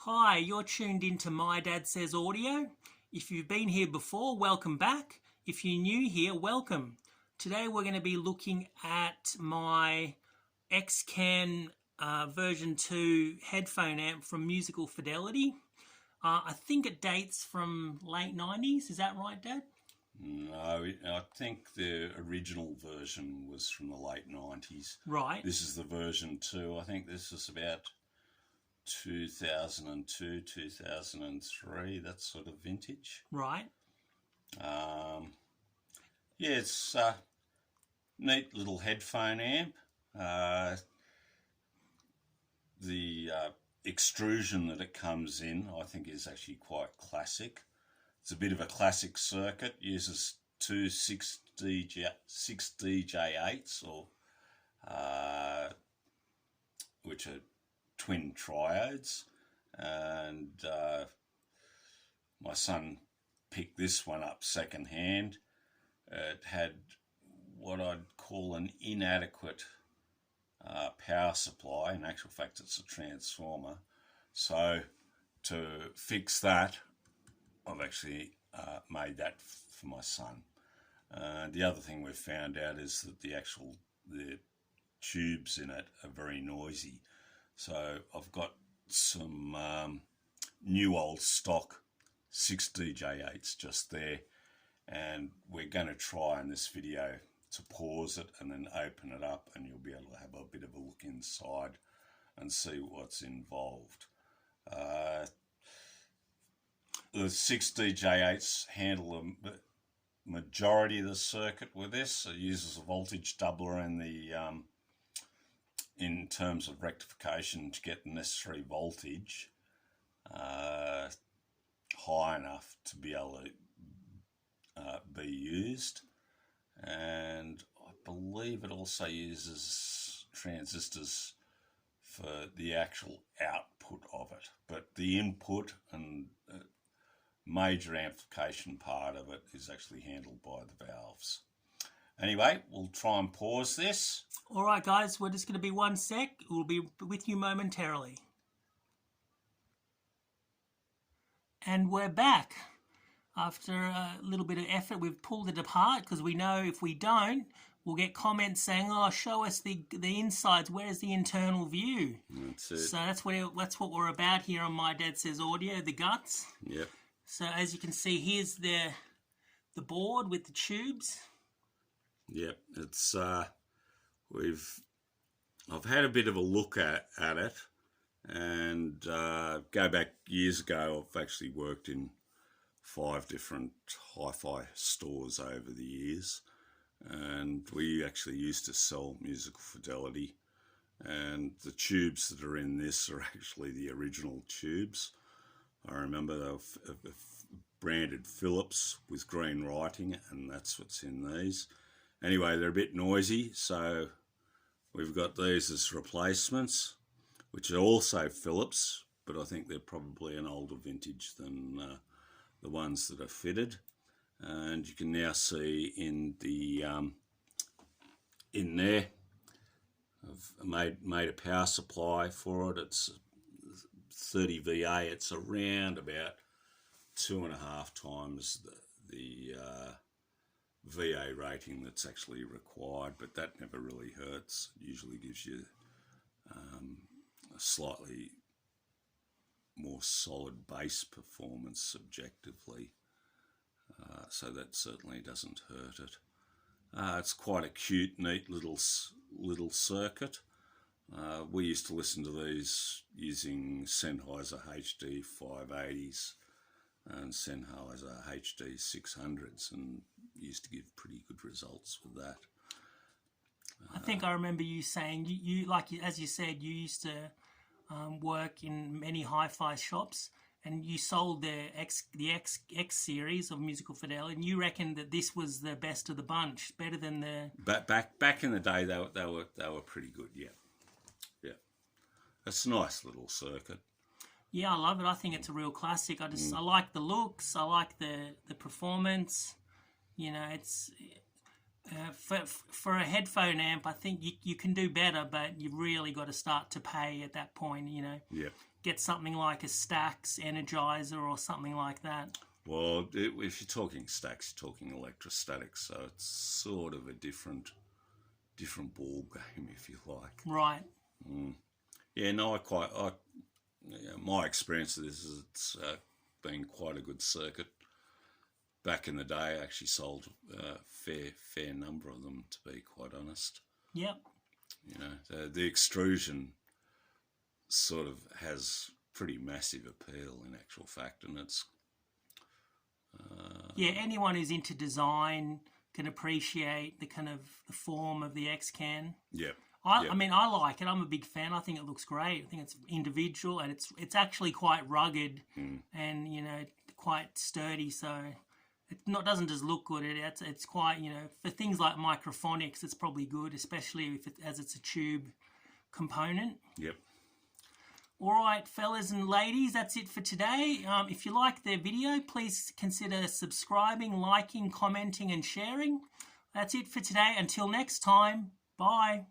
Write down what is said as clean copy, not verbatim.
Hi, you're tuned into My Dad Says Audio. If you've been here before, welcome back. If you're new here, welcome. Today we're going to be looking at my X-Can version 2 headphone amp from Musical Fidelity. I think it dates from late 90s. Is that right, Dad? No, I think the original version was from the late 90s. Right. This is the version 2. I think this is about 2002, 2003, that sort of vintage. Right. Yeah, it's a neat little headphone amp. The extrusion that it comes in, I think, is actually quite classic. It's a bit of a classic circuit, uses two 6DJ8s, which are twin triodes, and my son picked this one up second hand. It had what I'd call an inadequate power supply. In actual fact, it's a transformer. So to fix that, I've actually made that for my son. The other thing we've found out is that the tubes in it are very noisy. So I've got some new old stock 6DJ8s just there, and we're going to try in this video to pause it and then open it up, and you'll be able to have a bit of a look inside and see what's involved. The 6DJ8s handle the majority of the circuit with this. It uses a voltage doubler in terms of rectification to get the necessary voltage high enough to be able to be used. And I believe it also uses transistors for the actual output of it, but the input and major amplification part of it is actually handled by the valves. Anyway, we'll try and pause this. All right, guys, we're just going to be one sec. We'll be with you momentarily. And we're back. After a little bit of effort, we've pulled it apart because we know if we don't, we'll get comments saying, "Oh, show us the insides. Where's the internal view?" That's it. So that's what we're about here on My Dad Says Audio, the guts. Yep. So as you can see, here's the board with the tubes. Yep. It's I've had a bit of a look at it, and go back years ago. I've actually worked in 5 different hi-fi stores over the years, and we actually used to sell Musical Fidelity, and the tubes that are in this are actually the original tubes. I remember they were branded Philips with green writing, and that's what's in these. Anyway, they're a bit noisy, so we've got these as replacements, which are also Philips, but I think they're probably an older vintage than the ones that are fitted. And you can now see in the in there, I've made a power supply for it. It's 30 VA. It's around about 2.5 times the VA rating that's actually required, but that never really hurts. It usually gives you a slightly more solid bass performance subjectively, so that certainly doesn't hurt it. It's quite a cute, neat little circuit. We used to listen to these using Sennheiser HD 580s and Sennheiser HD 600s, and used to give pretty good results with that. I think I remember you saying you like, as you said, you used to work in many hi-fi shops, and you sold the X series of Musical Fidelity, and you reckoned that this was the best of the bunch, better than the. Back in the day, they were pretty good. Yeah. It's a nice little circuit. Yeah, I love it. I think it's a real classic. I like the looks. I like the performance. You know, For a headphone amp, I think you can do better, but you really got to start to pay at that point, you know. Yep. Get something like a Stax Energizer or something like that. Well, if you're talking Stax, you're talking electrostatics, so it's sort of a different ball game, if you like. Right. Yeah, no, my experience of this is it's been quite a good circuit. Back in the day, I actually sold a fair number of them, to be quite honest. Yep. You know, the extrusion sort of has pretty massive appeal in actual fact, and it's yeah, anyone who's into design can appreciate the kind of the form of the X-Can. Yep. I mean, I like it. I'm a big fan. I think it looks great. I think it's individual, and it's actually quite rugged and, you know, quite sturdy. So it doesn't just look good. It's quite, you know, for things like microphonics, it's probably good, especially as it's a tube component. Yep. All right, fellas and ladies, that's it for today. If you like the video, please consider subscribing, liking, commenting, and sharing. That's it for today. Until next time, bye.